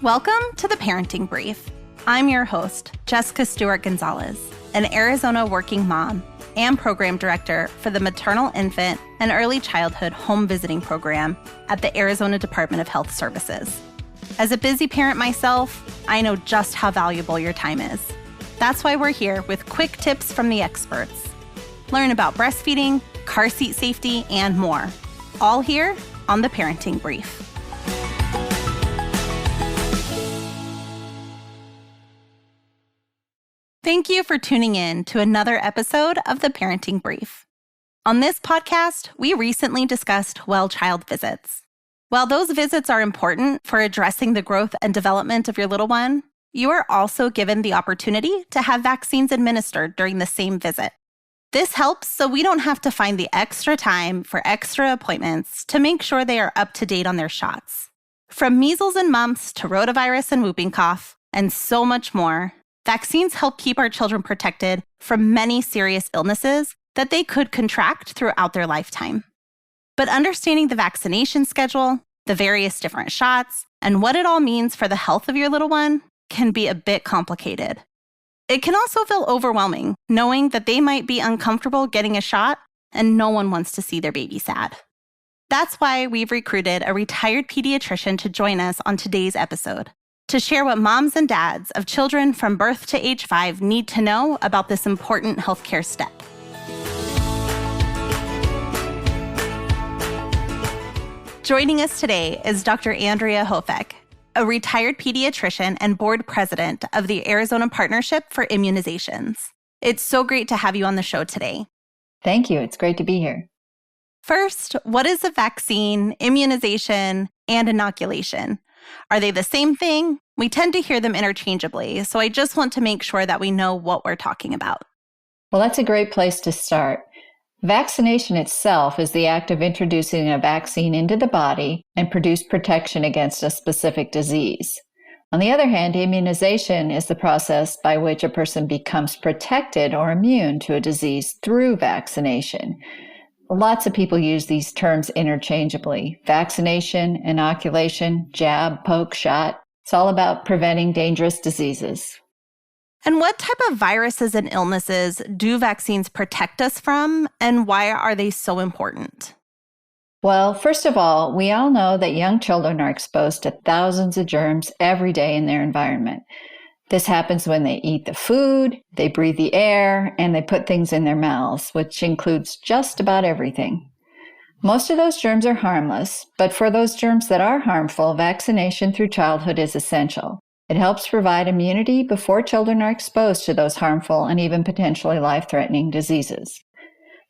Welcome to the Parenting Brief. I'm your host, Jessica Stewart Gonzalez, an Arizona working mom and program director for the Maternal Infant and Early Childhood Home Visiting Program at the Arizona Department of Health Services. As a busy parent myself, I know just how valuable your time is. That's why we're here with quick tips from the experts. Learn about breastfeeding, car seat safety, and more. All here on the Parenting Brief. Thank you for tuning in to another episode of the Parenting Brief. On this podcast, we recently discussed well-child visits. While those visits are important for addressing the growth and development of your little one, you are also given the opportunity to have vaccines administered during the same visit. This helps so we don't have to find the extra time for extra appointments to make sure they are up to date on their shots. From measles and mumps to rotavirus and whooping cough, and so much more, vaccines help keep our children protected from many serious illnesses that they could contract throughout their lifetime. But understanding the vaccination schedule, the various different shots, and what it all means for the health of your little one can be a bit complicated. It can also feel overwhelming, knowing that they might be uncomfortable getting a shot and no one wants to see their baby sad. That's why we've recruited a retired pediatrician to join us on today's episode, to share what moms and dads of children from birth to age 5 need to know about this important healthcare step. Joining us today is Dr. Andrea Houfek, a retired pediatrician and board president of the Arizona Partnership for Immunizations. It's so great to have you on the show today. Thank you. It's great to be here. First, what is a vaccine, immunization, and inoculation? Are they the same thing? We tend to hear them interchangeably, so I just want to make sure that we know what we're talking about. Well, that's a great place to start. Vaccination itself is the act of introducing a vaccine into the body and produce protection against a specific disease. On the other hand, immunization is the process by which a person becomes protected or immune to a disease through vaccination. Lots of people use these terms interchangeably. Vaccination, inoculation, jab, poke, shot. It's all about preventing dangerous diseases. And what type of viruses and illnesses do vaccines protect us from, and why are they so important? Well, first of all, we all know that young children are exposed to thousands of germs every day in their environment. This happens when they eat the food, they breathe the air, and they put things in their mouths, which includes just about everything. Most of those germs are harmless, but for those germs that are harmful, vaccination through childhood is essential. It helps provide immunity before children are exposed to those harmful and even potentially life-threatening diseases.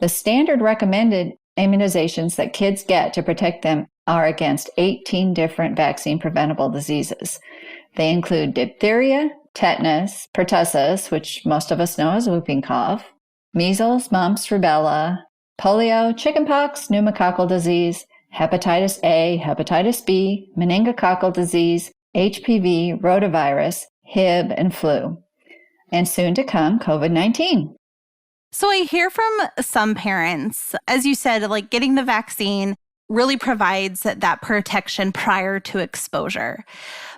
The standard recommended immunizations that kids get to protect them are against 18 different vaccine-preventable diseases. They include diphtheria, tetanus, pertussis, which most of us know as whooping cough, measles, mumps, rubella, polio, chickenpox, pneumococcal disease, hepatitis A, hepatitis B, meningococcal disease, HPV, rotavirus, Hib, and flu. And soon to come, COVID-19. So I hear from some parents, as you said, like getting the vaccine really provides that protection prior to exposure.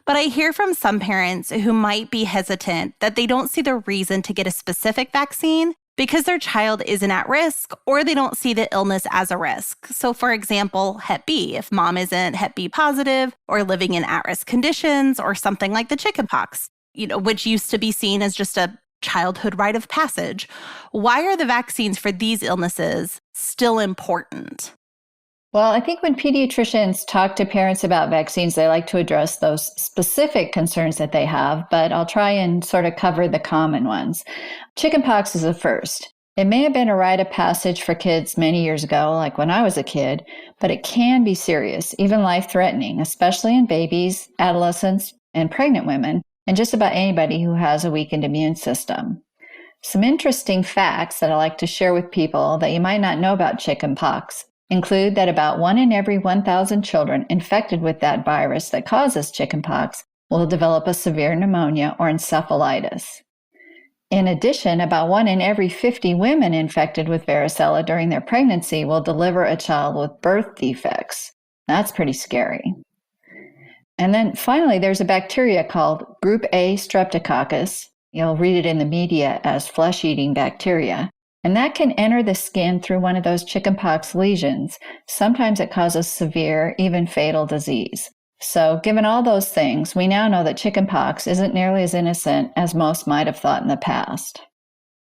But I hear from some parents who might be hesitant that they don't see the reason to get a specific vaccine because their child isn't at risk or they don't see the illness as a risk. So for example, Hep B, if mom isn't Hep B positive or living in at-risk conditions or something like the chickenpox, which used to be seen as just a childhood rite of passage. Why are the vaccines for these illnesses still important? Well, I think when pediatricians talk to parents about vaccines, they like to address those specific concerns that they have, but I'll try and sort of cover the common ones. Chickenpox is the first. It may have been a rite of passage for kids many years ago, like when I was a kid, but it can be serious, even life-threatening, especially in babies, adolescents, and pregnant women, and just about anybody who has a weakened immune system. Some interesting facts that I like to share with people that you might not know about chickenpox include that about 1 in every 1,000 children infected with that virus that causes chickenpox will develop a severe pneumonia or encephalitis. In addition, about 1 in every 50 women infected with varicella during their pregnancy will deliver a child with birth defects. That's pretty scary. And then finally, there's a bacteria called Group A Streptococcus. You'll read it in the media as flesh-eating bacteria. And that can enter the skin through one of those chickenpox lesions. Sometimes it causes severe, even fatal disease. So given all those things, we now know that chickenpox isn't nearly as innocent as most might have thought in the past.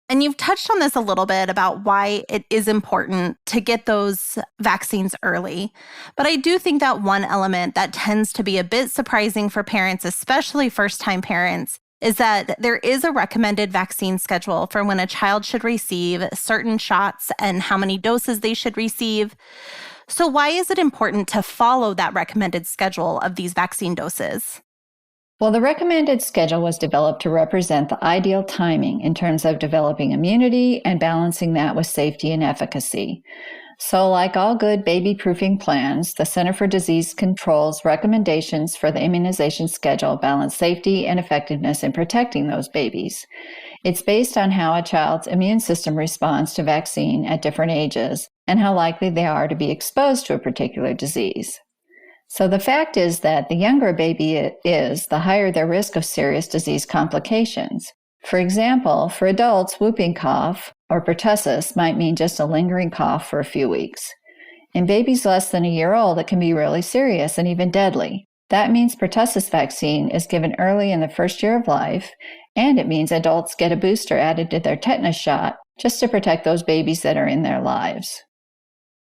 And you've touched on this a little bit about why it is important to get those vaccines early. But I do think that one element that tends to be a bit surprising for parents, especially first-time parents, is that there is a recommended vaccine schedule for when a child should receive certain shots and how many doses they should receive. So why is it important to follow that recommended schedule of these vaccine doses? Well, the recommended schedule was developed to represent the ideal timing in terms of developing immunity and balancing that with safety and efficacy. So like all good baby-proofing plans, the Center for Disease Control's recommendations for the immunization schedule balance safety and effectiveness in protecting those babies. It's based on how a child's immune system responds to vaccine at different ages and how likely they are to be exposed to a particular disease. So the fact is that the younger a baby is, the higher their risk of serious disease complications. For example, for adults, whooping cough or pertussis might mean just a lingering cough for a few weeks. In babies less than a year old, it can be really serious and even deadly. That means pertussis vaccine is given early in the first year of life, and it means adults get a booster added to their tetanus shot just to protect those babies that are in their lives.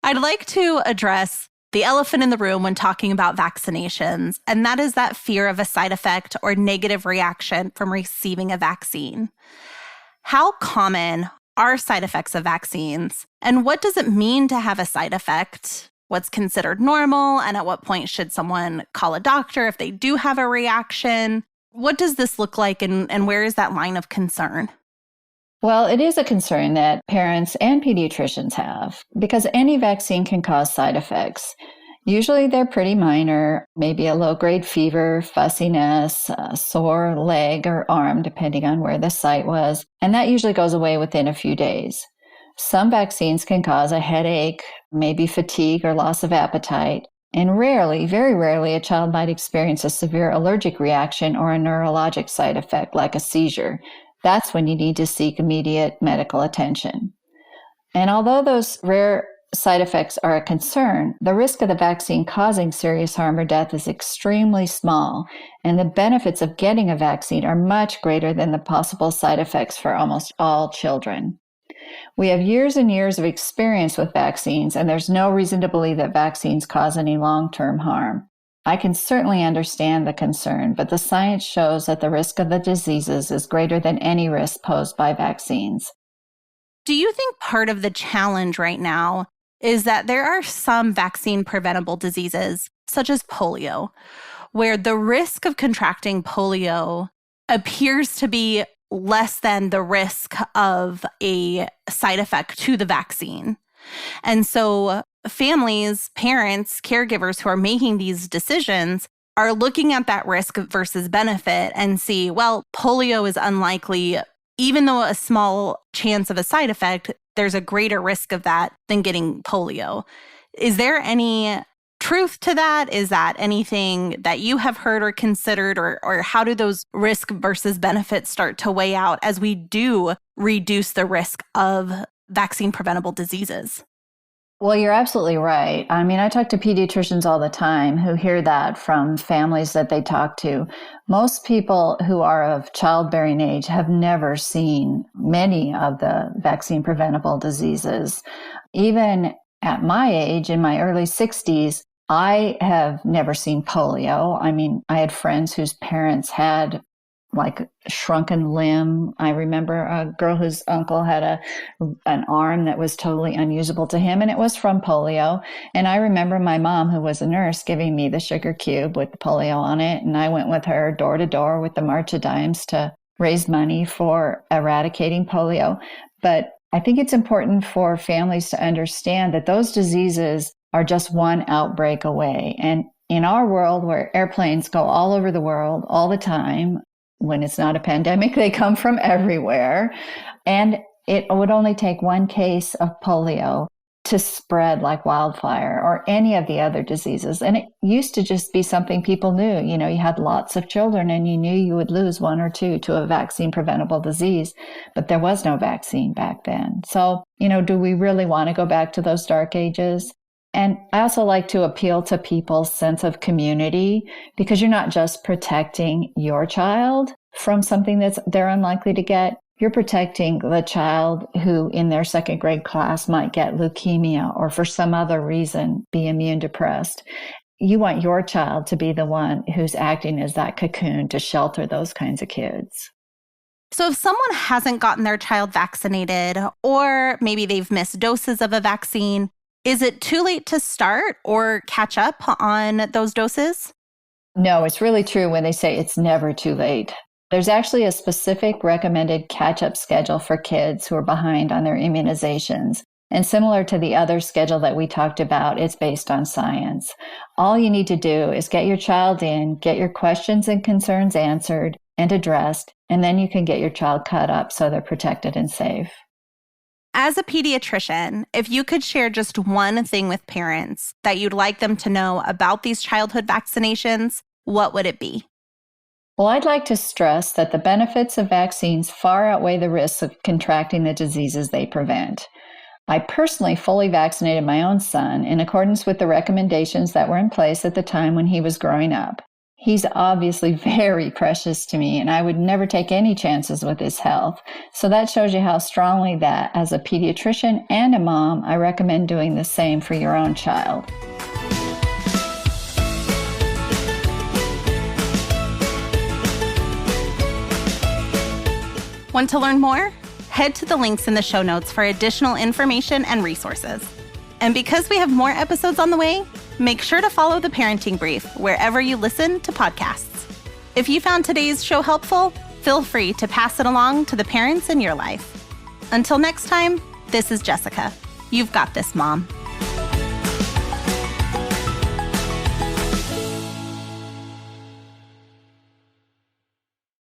I'd like to address the elephant in the room when talking about vaccinations, and that is that fear of a side effect or negative reaction from receiving a vaccine. How common are side effects of vaccines, and what does it mean to have a side effect? What's considered normal, and at what point should someone call a doctor if they do have a reaction? What does this look like, and where is that line of concern? Well, it is a concern that parents and pediatricians have because any vaccine can cause side effects. Usually they're pretty minor, maybe a low-grade fever, fussiness, a sore leg or arm, depending on where the site was, and that usually goes away within a few days. Some vaccines can cause a headache, maybe fatigue or loss of appetite, and rarely, very rarely, a child might experience a severe allergic reaction or a neurologic side effect like a seizure. That's when you need to seek immediate medical attention. And although those rare side effects are a concern, the risk of the vaccine causing serious harm or death is extremely small, and the benefits of getting a vaccine are much greater than the possible side effects for almost all children. We have years and years of experience with vaccines, and there's no reason to believe that vaccines cause any long-term harm. I can certainly understand the concern, but the science shows that the risk of the diseases is greater than any risk posed by vaccines. Do you think part of the challenge right now is that there are some vaccine-preventable diseases, such as polio, where the risk of contracting polio appears to be less than the risk of a side effect to the vaccine? And so families, parents, caregivers who are making these decisions are looking at that risk versus benefit and see, well, polio is unlikely. Even though a small chance of a side effect, there's a greater risk of that than getting polio. Is there any truth to that? Is that anything that you have heard or considered, or how do those risk versus benefits start to weigh out as we do reduce the risk of vaccine-preventable diseases? Well, you're absolutely right. I mean, I talk to pediatricians all the time who hear that from families that they talk to. Most people who are of childbearing age have never seen many of the vaccine-preventable diseases. Even at my age, in my early 60s, I have never seen polio. I mean, I had friends whose parents had like a shrunken limb. I remember a girl whose uncle had an arm that was totally unusable to him, and it was from polio. And I remember my mom, who was a nurse, giving me the sugar cube with the polio on it, and I went with her door to door with the March of Dimes to raise money for eradicating polio. But I think it's important for families to understand that those diseases are just one outbreak away. And in our world, where airplanes go all over the world all the time, when it's not a pandemic, they come from everywhere. And it would only take one case of polio to spread like wildfire or any of the other diseases. And it used to just be something people knew. You know, you had lots of children and you knew you would lose one or two to a vaccine preventable disease, but there was no vaccine back then. So, you know, do we really want to go back to those dark ages? And I also like to appeal to people's sense of community, because you're not just protecting your child from something that they're unlikely to get. You're protecting the child who in their second grade class might get leukemia or for some other reason be immune depressed. You want your child to be the one who's acting as that cocoon to shelter those kinds of kids. So if someone hasn't gotten their child vaccinated, or maybe they've missed doses of a vaccine, is it too late to start or catch up on those doses? No, it's really true when they say it's never too late. There's actually a specific recommended catch-up schedule for kids who are behind on their immunizations. And similar to the other schedule that we talked about, it's based on science. All you need to do is get your child in, get your questions and concerns answered and addressed, and then you can get your child caught up so they're protected and safe. As a pediatrician, if you could share just one thing with parents that you'd like them to know about these childhood vaccinations, what would it be? Well, I'd like to stress that the benefits of vaccines far outweigh the risks of contracting the diseases they prevent. I personally fully vaccinated my own son in accordance with the recommendations that were in place at the time when he was growing up. He's obviously very precious to me, and I would never take any chances with his health. So that shows you how strongly that, as a pediatrician and a mom, I recommend doing the same for your own child. Want to learn more? Head to the links in the show notes for additional information and resources. And because we have more episodes on the way, make sure to follow the Parenting Brief wherever you listen to podcasts. If you found today's show helpful, feel free to pass it along to the parents in your life. Until next time, this is Jessica. You've got this, Mom.